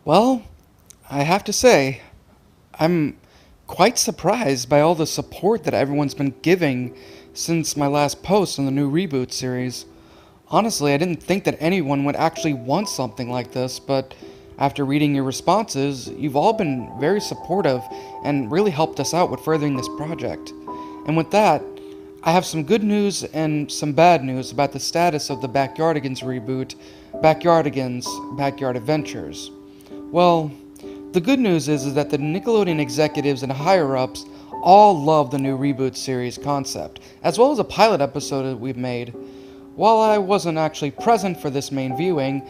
Well, I have to say, I'm quite surprised by all the support that everyone's been giving since my last post on the new reboot series. Honestly, I didn't think that anyone would actually want something like this, but after reading your responses, you've all been very supportive and really helped us out with furthering this project. And with that, I have some good news and some bad news about the status of the Backyardigans reboot, Backyardigans Backyard Adventures. Well, the good news is that the Nickelodeon executives and higher-ups all love the new reboot series concept, as well as a pilot episode that we've made. While I wasn't actually present for this main viewing,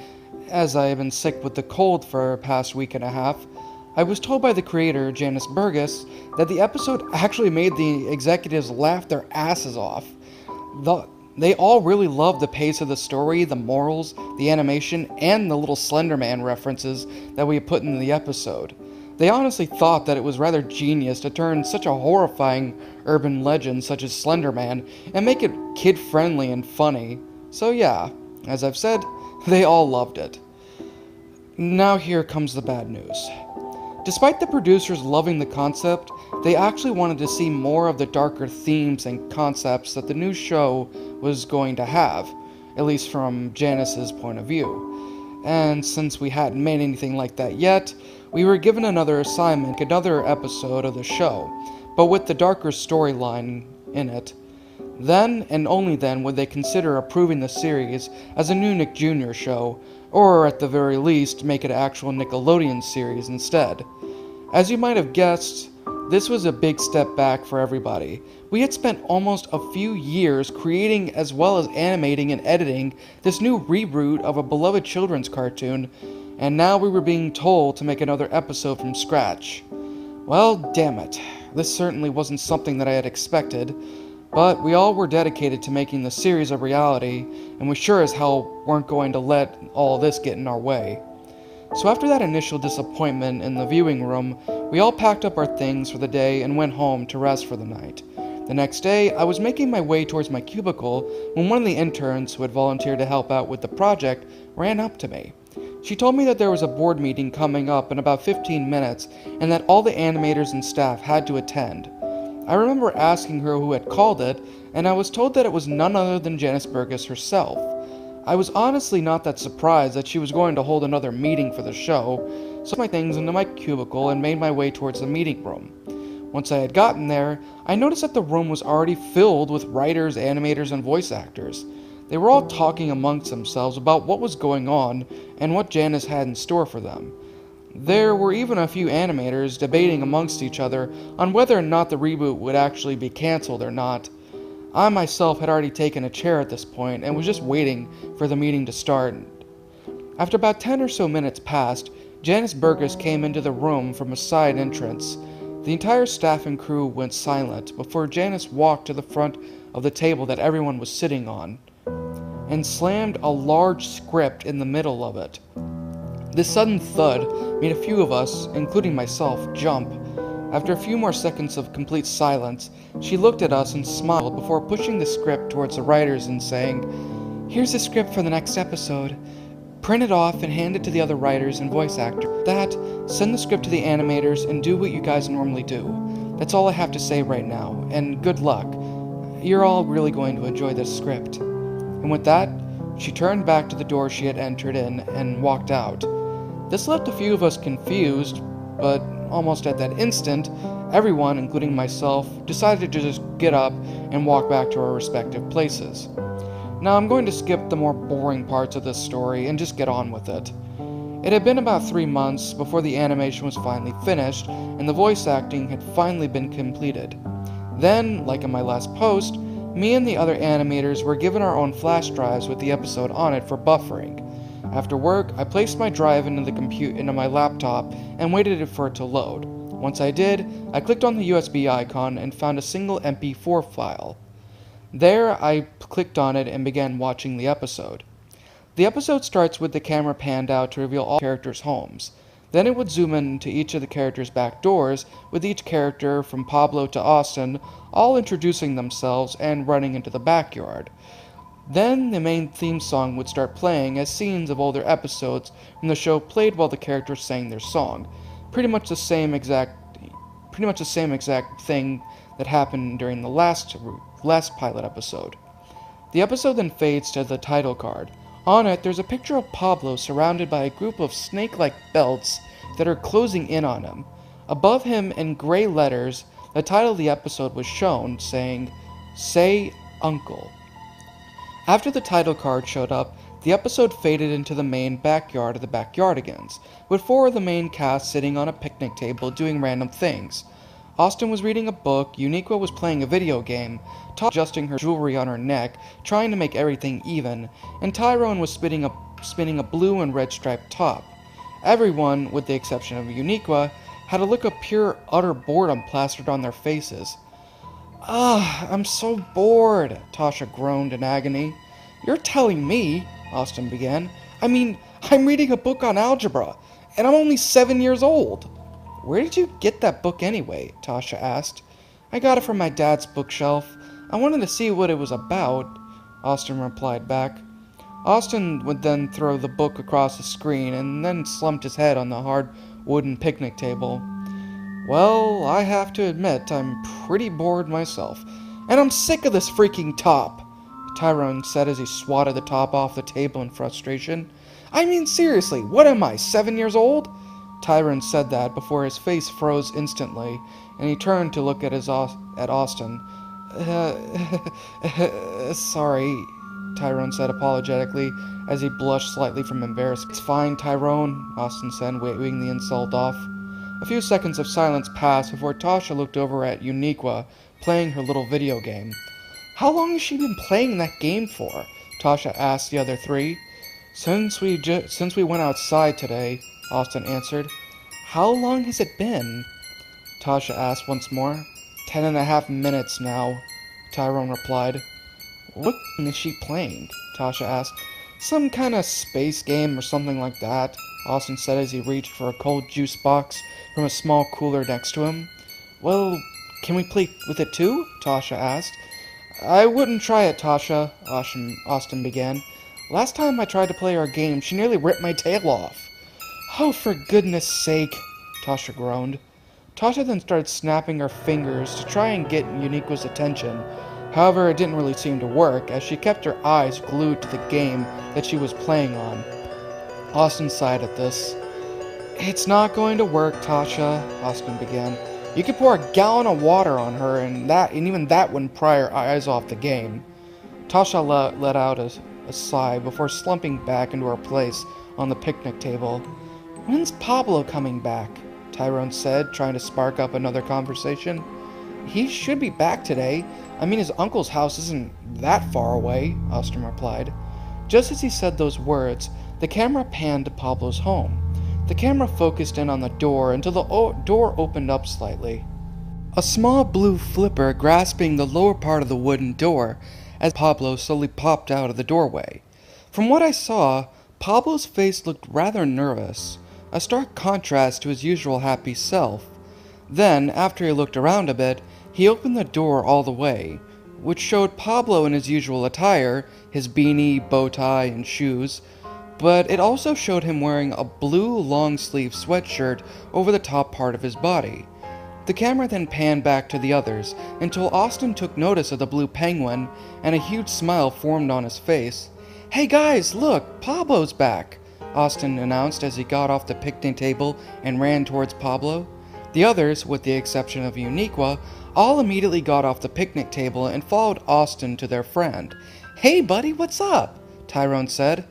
as I have been sick with the cold for the past week and a half, I was told by the creator, Janice Burgess, that the episode actually made the executives laugh their asses off. They all really loved the pace of the story, the morals, the animation, and the little Slender Man references that we put in the episode. They honestly thought that it was rather genius to turn such a horrifying urban legend such as Slender Man and make it kid-friendly and funny. So yeah, as I've said, they all loved it. Now here comes the bad news. Despite the producers loving the concept, they actually wanted to see more of the darker themes and concepts that the new show was going to have, at least from Janice's point of view. And since we hadn't made anything like that yet, we were given another assignment, another episode of the show, but with the darker storyline in it. Then, and only then, would they consider approving the series as a new Nick Jr. show, or at the very least, make it an actual Nickelodeon series instead. As you might have guessed, this was a big step back for everybody. We had spent almost a few years creating as well as animating and editing this new reboot of a beloved children's cartoon, and now we were being told to make another episode from scratch. Well, damn it. This certainly wasn't something that I had expected, but we all were dedicated to making the series a reality, and we sure as hell weren't going to let all this get in our way. So after that initial disappointment in the viewing room, we all packed up our things for the day and went home to rest for the night. The next day, I was making my way towards my cubicle when one of the interns who had volunteered to help out with the project ran up to me. She told me that there was a board meeting coming up in about 15 minutes and that all the animators and staff had to attend. I remember asking her who had called it, and I was told that it was none other than Janice Burgess herself. I was honestly not that surprised that she was going to hold another meeting for the show, so I took my things into my cubicle and made my way towards the meeting room. Once I had gotten there, I noticed that the room was already filled with writers, animators, and voice actors. They were all talking amongst themselves about what was going on and what Janice had in store for them. There were even a few animators debating amongst each other on whether or not the reboot would actually be cancelled or not. I myself had already taken a chair at this point and was just waiting for the meeting to start. After about 10 or so minutes passed, Janice Burgess came into the room from a side entrance. The entire staff and crew went silent before Janice walked to the front of the table that everyone was sitting on and slammed a large script in the middle of it. This sudden thud made a few of us, including myself, jump. After a few more seconds of complete silence, she looked at us and smiled before pushing the script towards the writers and saying, "Here's the script for the next episode. Print it off and hand it to the other writers and voice actors. Send the script to the animators and do what you guys normally do. That's all I have to say right now, and good luck. You're all really going to enjoy this script." And with that, she turned back to the door she had entered in and walked out. This left a few of us confused, but almost at that instant, everyone, including myself, decided to just get up and walk back to our respective places. Now I'm going to skip the more boring parts of this story and just get on with it. It had been about 3 months before the animation was finally finished and the voice acting had finally been completed. Then, like in my last post, me and the other animators were given our own flash drives with the episode on it for buffering. After work, I placed my drive into my laptop and waited for it to load. Once I did, I clicked on the USB icon and found a single MP4 file. There, I clicked on it and began watching the episode. The episode starts with the camera panned out to reveal all characters' homes. Then it would zoom into each of the characters' back doors, with each character, from Pablo to Austin, all introducing themselves and running into the backyard. Then the main theme song would start playing as scenes of older episodes from the show played while the characters sang their song. Pretty much the same exact thing that happened during the last pilot episode. The episode then fades to the title card. On it, there's a picture of Pablo surrounded by a group of snake-like belts that are closing in on him. Above him, in gray letters, the title of the episode was shown, saying, "Say Uncle." After the title card showed up, the episode faded into the main backyard of the Backyardigans, with 4 of the main cast sitting on a picnic table doing random things. Austin was reading a book, Uniqua was playing a video game, Tasha adjusting her jewelry on her neck, trying to make everything even, and Tyrone was spinning a blue and red striped top. Everyone, with the exception of Uniqua, had a look of pure, utter boredom plastered on their faces. I'm so bored," Tasha groaned in agony. "You're telling me," Austin began. "I mean, I'm reading a book on algebra, and I'm only 7 years old." "Where did you get that book anyway?" Tasha asked. "I got it from my dad's bookshelf. I wanted to see what it was about," Austin replied back. Austin would then throw the book across the screen and then slumped his head on the hard wooden picnic table. "Well, I have to admit, I'm pretty bored myself, and I'm sick of this freaking top," Tyrone said as he swatted the top off the table in frustration. "I mean, seriously, what am I, 7 years old?" Tyrone said that before his face froze instantly, and he turned to look at Austin. Sorry," Tyrone said apologetically, as he blushed slightly from embarrassment. "It's fine, Tyrone," Austin said, waving the insult off. A few seconds of silence passed before Tasha looked over at Uniqua, playing her little video game. "How long has she been playing that game for?" Tasha asked the other 3. Since we went outside today," Austin answered. "How long has it been?" Tasha asked once more. 10.5 minutes now," Tyrone replied. "What game is she playing?" Tasha asked. "Some kind of space game or something like that," Austin said as he reached for a cold juice box from a small cooler next to him. "Well, can we play with it too?" Tasha asked. "I wouldn't try it, Tasha," Austin began. "Last time I tried to play our game, she nearly ripped my tail off." "Oh, for goodness sake," Tasha groaned. Tasha then started snapping her fingers to try and get Uniqua's attention. However, it didn't really seem to work, as she kept her eyes glued to the game that she was playing on. Austin sighed at this. "It's not going to work, Tasha," Austin began. "You could pour a gallon of water on her, and even that wouldn't pry her eyes off the game." Tasha let out a sigh before slumping back into her place on the picnic table. "When's Pablo coming back?" Tyrone said, trying to spark up another conversation. "He should be back today. I mean, his uncle's house isn't that far away," Austin replied. Just as he said those words, the camera panned to Pablo's home. The camera focused in on the door until the door opened up slightly. A small blue flipper grasping the lower part of the wooden door as Pablo slowly popped out of the doorway. From what I saw, Pablo's face looked rather nervous, a stark contrast to his usual happy self. Then, after he looked around a bit, he opened the door all the way, which showed Pablo in his usual attire, his beanie, bow tie, and shoes, but it also showed him wearing a blue long-sleeve sweatshirt over the top part of his body. The camera then panned back to the others, until Austin took notice of the blue penguin, and a huge smile formed on his face. "Hey guys, look, Pablo's back!" Austin announced as he got off the picnic table and ran towards Pablo. The others, with the exception of Uniqua, all immediately got off the picnic table and followed Austin to their friend. "Hey buddy, what's up?" Tyrone said.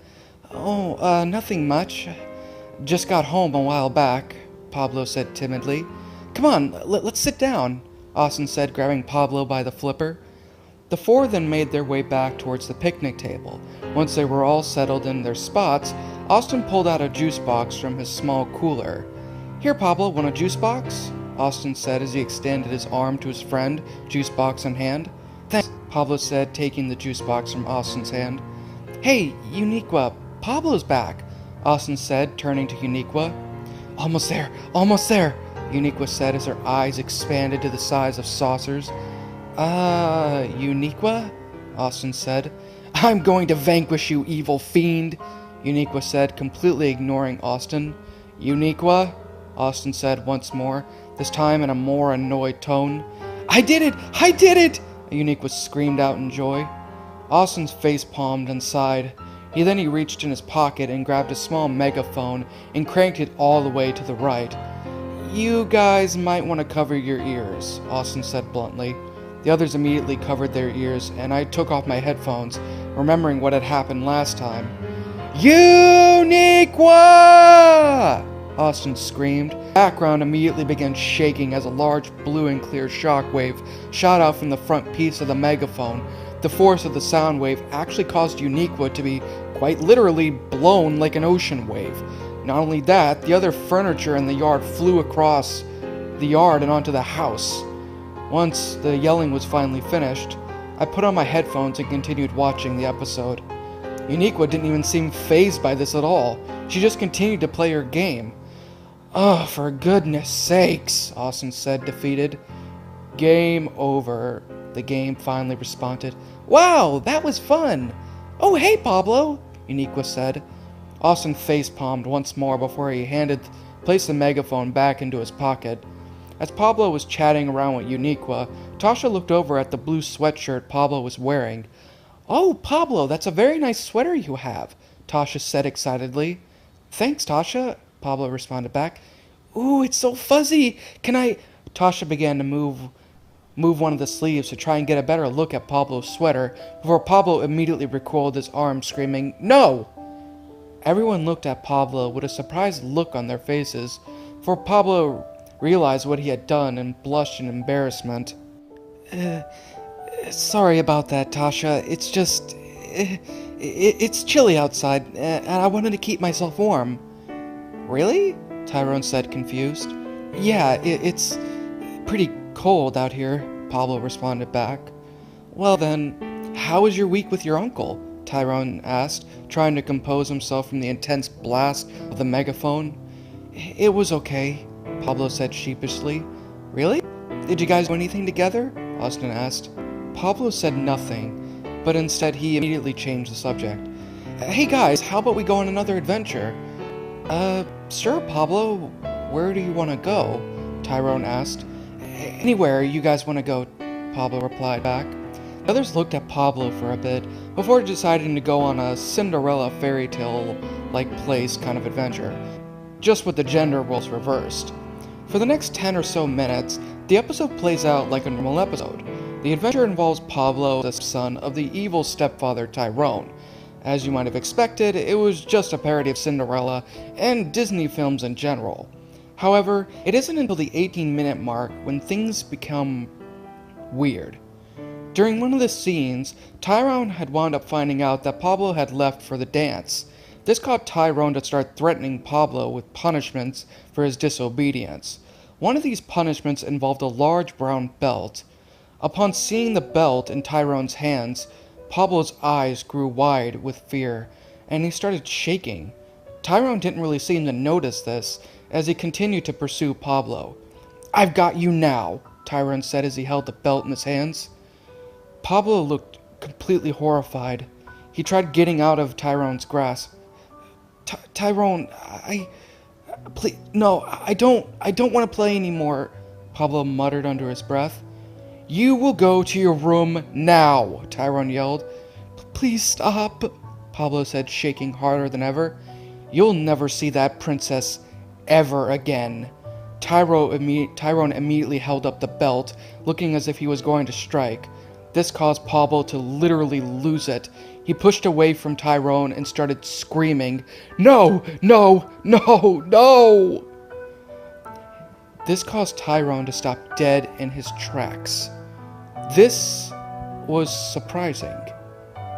"Oh, nothing much. Just got home a while back," Pablo said timidly. "Come on, let's sit down," Austin said, grabbing Pablo by the flipper. The 4 then made their way back towards the picnic table. Once they were all settled in their spots, Austin pulled out a juice box from his small cooler. "Here, Pablo, want a juice box?" Austin said as he extended his arm to his friend, juice box in hand. "Thanks," Pablo said, taking the juice box from Austin's hand. "Hey, Uniqua, Pablo's back," Austin said, turning to Uniqua. Almost there, Uniqua said as her eyes expanded to the size of saucers. Uniqua?" Austin said. I'm going to vanquish you, evil fiend, Uniqua said, completely ignoring Austin. Uniqua? Austin said once more, this time in a more annoyed tone. I did it! I did it! Uniqua screamed out in joy. Austin's face palmed and sighed. Then he reached in his pocket and grabbed a small megaphone and cranked it all the way to the right. You guys might want to cover your ears, Austin said bluntly. The others immediately covered their ears, and I took off my headphones, remembering what had happened last time. Uniqua! Austin screamed. The background immediately began shaking as a large blue and clear shockwave shot out from the front piece of the megaphone. The force of the sound wave actually caused Uniqua to be quite literally blown like an ocean wave. Not only that, the other furniture in the yard flew across the yard and onto the house. Once the yelling was finally finished, I put on my headphones and continued watching the episode. Uniqua didn't even seem fazed by this at all. She just continued to play her game. Oh, for goodness sakes, Austin said, defeated. Game over, the game finally responded. Wow, that was fun! Oh, hey, Pablo, Uniqua said. Austin face-palmed once more before he placed the megaphone back into his pocket. As Pablo was chatting around with Uniqua, Tasha looked over at the blue sweatshirt Pablo was wearing. Oh, Pablo, that's a very nice sweater you have, Tasha said excitedly. Thanks, Tasha, Pablo responded back. Ooh, it's so fuzzy. Can I... Tasha began to move one of the sleeves to try and get a better look at Pablo's sweater before Pablo immediately recoiled his arm, screaming, No! Everyone looked at Pablo with a surprised look on their faces, for Pablo realized what he had done and blushed in embarrassment. Sorry about that, Tasha. It's just... it's chilly outside, and I wanted to keep myself warm. Really? Tyrone said, confused. Yeah, it's pretty cold out here, Pablo responded back. Well then, how was your week with your uncle? Tyrone asked, trying to compose himself from the intense blast of the megaphone. It was okay, Pablo said sheepishly. Really? Did you guys do anything together? Austin asked. Pablo said nothing, but instead he immediately changed the subject. Hey guys, how about we go on another adventure? Sure, Pablo. Where do you want to go? Tyrone asked. Anywhere you guys want to go, Pablo replied back. The others looked at Pablo for a bit before deciding to go on a Cinderella fairy tale-like place kind of adventure, just with the gender roles reversed. For the next 10 or so minutes, the episode plays out like a normal episode. The adventure involves Pablo, the son of the evil stepfather Tyrone. As you might have expected, it was just a parody of Cinderella and Disney films in general. However, it isn't until the 18-minute mark when things become weird. During one of the scenes, Tyrone had wound up finding out that Pablo had left for the dance. This caused Tyrone to start threatening Pablo with punishments for his disobedience. One of these punishments involved a large brown belt. Upon seeing the belt in Tyrone's hands, Pablo's eyes grew wide with fear, and he started shaking. Tyrone didn't really seem to notice this, as he continued to pursue Pablo. I've got you now, Tyrone said as he held the belt in his hands. Pablo looked completely horrified. He tried getting out of Tyrone's grasp. Tyrone, please, no, I don't want to play anymore, Pablo muttered under his breath. You will go to your room now, Tyrone yelled. Please stop, Pablo said, shaking harder than ever. You'll never see that princess ever again. Tyrone immediately held up the belt, looking as if he was going to strike. This caused Pablo to literally lose it. He pushed away from Tyrone and started screaming, No! No! No! No! This caused Tyrone to stop dead in his tracks. This was surprising.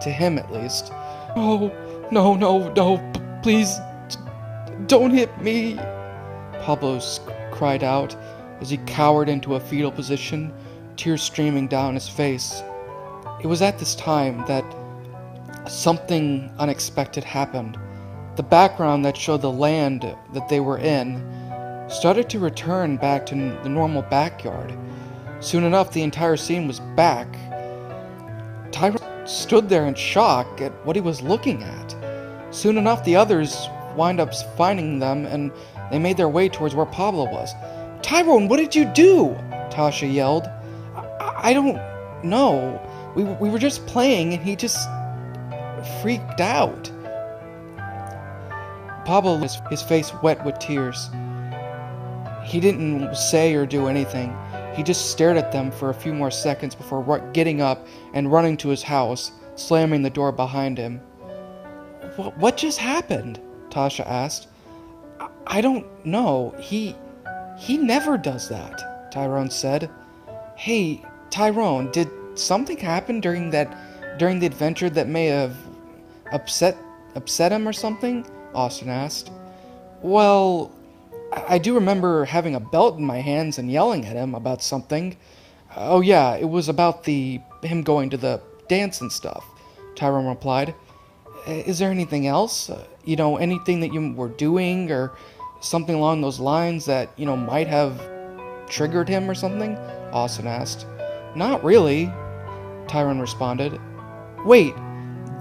To him, at least. No! No! No! No! Please! Don't hit me! Pablo cried out as he cowered into a fetal position, tears streaming down his face. It was at this time that something unexpected happened. The background that showed the land that they were in started to return back to the normal backyard. Soon enough, the entire scene was back. Tyrone stood there in shock at what he was looking at. Soon enough, the others wind up finding them, and they made their way towards where Pablo was. "Tyrone, what did you do?" Tasha yelled. I don't know. We were just playing, and he just freaked out." Pablo, his face wet with tears. He didn't say or do anything. He just stared at them for a few more seconds before getting up and running to his house, slamming the door behind him. What just happened?" Tasha asked. I don't know. He never does that," Tyrone said. "Hey, Tyrone, did something happen during the adventure that may have upset him or something?" Austin asked. "Well, I do remember having a belt in my hands and yelling at him about something. Oh yeah, it was about him going to the dance and stuff," Tyrone replied. "Is there anything else? Anything that you were doing or something along those lines that, might have triggered him or something?" Austin asked. "Not really," Tyrone responded. "Wait,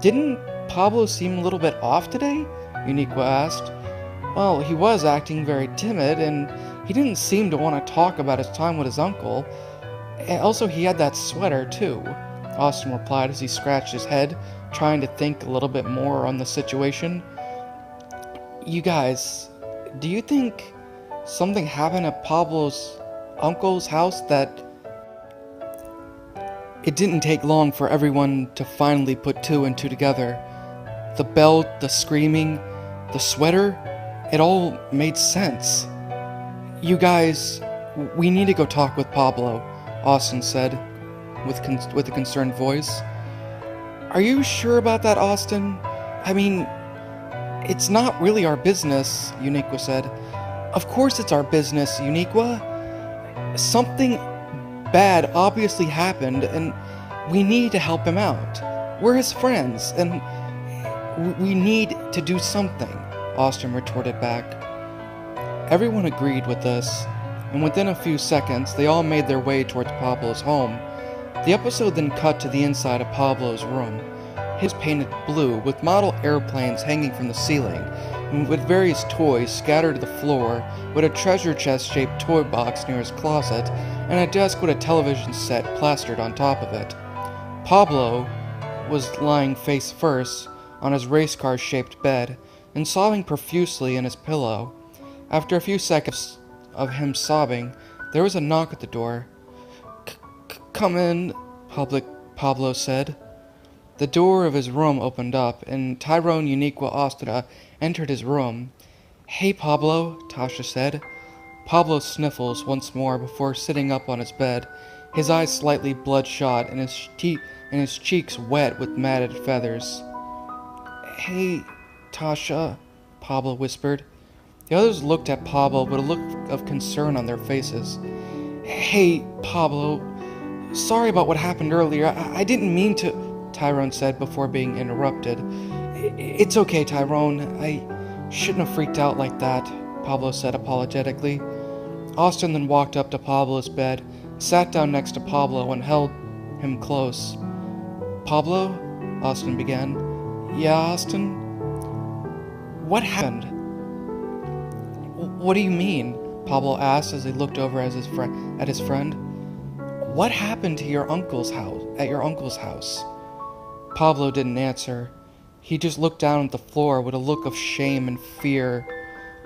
didn't Pablo seem a little bit off today?" Uniqua asked. "Well, he was acting very timid, and he didn't seem to want to talk about his time with his uncle. And also, he had that sweater, too," Austin replied as he scratched his head, trying to think a little bit more on the situation. "You guys, do you think something happened at Pablo's uncle's house that..." It didn't take long for everyone to finally put two and two together. The belt, the screaming, the sweater, it all made sense. "You guys, we need to go talk with Pablo," Austin said, with a concerned voice. "Are you sure about that, Austin? I mean, it's not really our business," Uniqua said. "Of course it's our business, Uniqua. Something bad obviously happened, and we need to help him out. We're his friends, and we need to do something," Austin retorted back. Everyone agreed with this, and within a few seconds, they all made their way towards Pablo's home. The episode then cut to the inside of Pablo's room. His painted blue, with model airplanes hanging from the ceiling, and with various toys scattered to the floor, with a treasure chest-shaped toy box near his closet, and a desk with a television set plastered on top of it. Pablo was lying face first on his race car-shaped bed, and sobbing profusely in his pillow. After a few seconds of him sobbing, there was a knock at the door. "Come in," Pablo said. The door of his room opened up, and Tyrone, Uniqua, Austin entered his room. "Hey, Pablo," Tasha said. Pablo sniffles once more before sitting up on his bed, his eyes slightly bloodshot and his cheeks wet with matted feathers. "Hey, Tasha," Pablo whispered. The others looked at Pablo with a look of concern on their faces. "Hey, Pablo, sorry about what happened earlier. I didn't mean to," Tyrone said before being interrupted. "It's okay, Tyrone. I shouldn't have freaked out like that," Pablo said apologetically. Austin then walked up to Pablo's bed, sat down next to Pablo, and held him close. "Pablo?" Austin began. "Yeah, Austin? What happened?" "What do you mean?" Pablo asked as he looked over at his friend. "What happened to your uncle's house? At your uncle's house?" Pablo didn't answer. He just looked down at the floor with a look of shame and fear.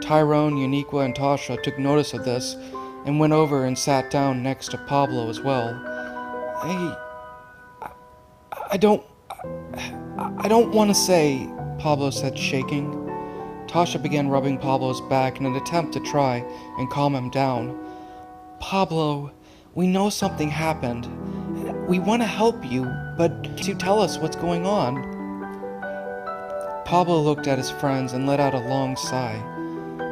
Tyrone, Uniqua, and Tasha took notice of this and went over and sat down next to Pablo as well. I don't want to say," Pablo said, shaking. Tasha began rubbing Pablo's back in an attempt to try and calm him down. "Pablo, we know something happened. We want to help you, but can you tell us what's going on?" Pablo looked at his friends and let out a long sigh.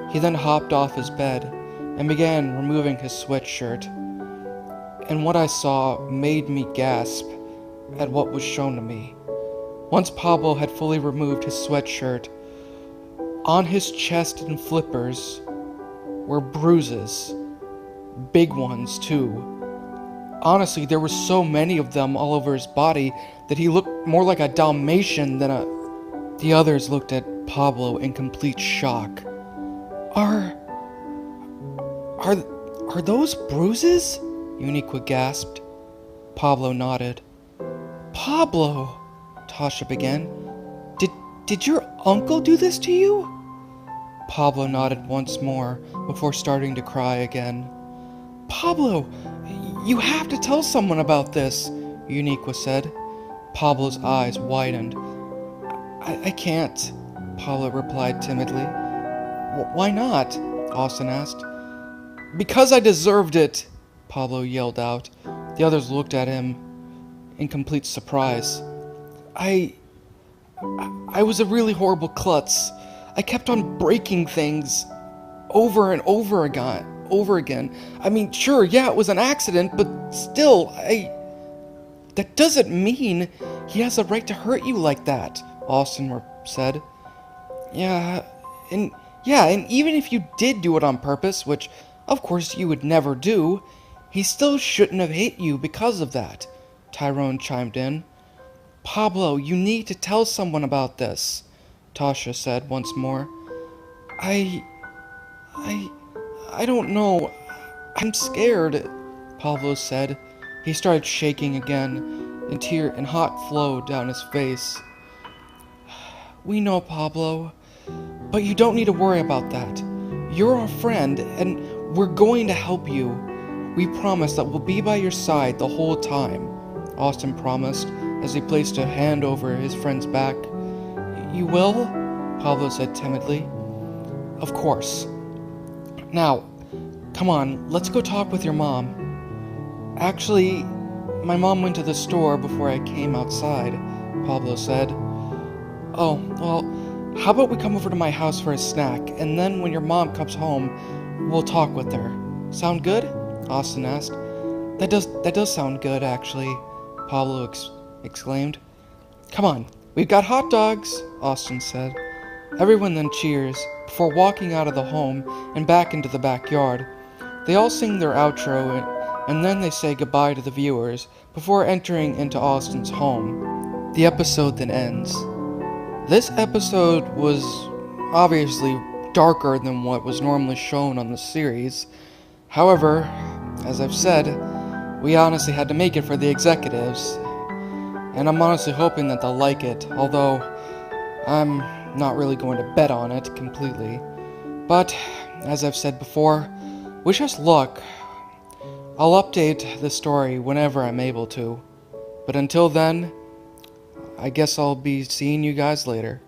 He then hopped off his bed and began removing his sweatshirt. And what I saw made me gasp at what was shown to me. Once Pablo had fully removed his sweatshirt, on his chest and flippers were bruises, big ones too. Honestly, there were so many of them all over his body that he looked more like a Dalmatian than a... The others looked at Pablo in complete shock. Are those bruises? Uniqua gasped. Pablo nodded. Pablo, Tasha began. Did your uncle do this to you? Pablo nodded once more before starting to cry again. Pablo, you have to tell someone about this, Uniqua said. Pablo's eyes widened. I can't, Pablo replied timidly. Why not? Austin asked. Because I deserved it, Pablo yelled out. The others looked at him in complete surprise. I was a really horrible klutz. I kept on breaking things over and over again. I mean, sure, yeah, it was an accident, but still, that doesn't mean he has a right to hurt you like that, Austin said. And even if you did do it on purpose, which of course you would never do, he still shouldn't have hit you because of that, Tyrone chimed in. Pablo, you need to tell someone about this, Tasha said once more. I don't know. I'm scared, Pablo said. He started shaking again, and hot flowed down his face. We know, Pablo, but you don't need to worry about that. You're our friend, and we're going to help you. We promise that we'll be by your side the whole time, Austin promised as he placed a hand over his friend's back. You will? Pablo said timidly. Of course. Now, come on, let's go talk with your mom. Actually, my mom went to the store before I came outside, Pablo said. Oh, well, how about we come over to my house for a snack, and then when your mom comes home, we'll talk with her. Sound good? Austin asked. That does sound good, actually, Pablo exclaimed. Come on, we've got hot dogs, Austin said. Everyone then cheers, before walking out of the home and back into the backyard. They all sing their outro, and then they say goodbye to the viewers before entering into Austin's home. The episode then ends. This episode was obviously darker than what was normally shown on the series. However, as I've said, we honestly had to make it for the executives, and I'm honestly hoping that they'll like it, although I'm not really going to bet on it completely. But, as I've said before, wish us luck. I'll update the story whenever I'm able to. But until then, I guess I'll be seeing you guys later.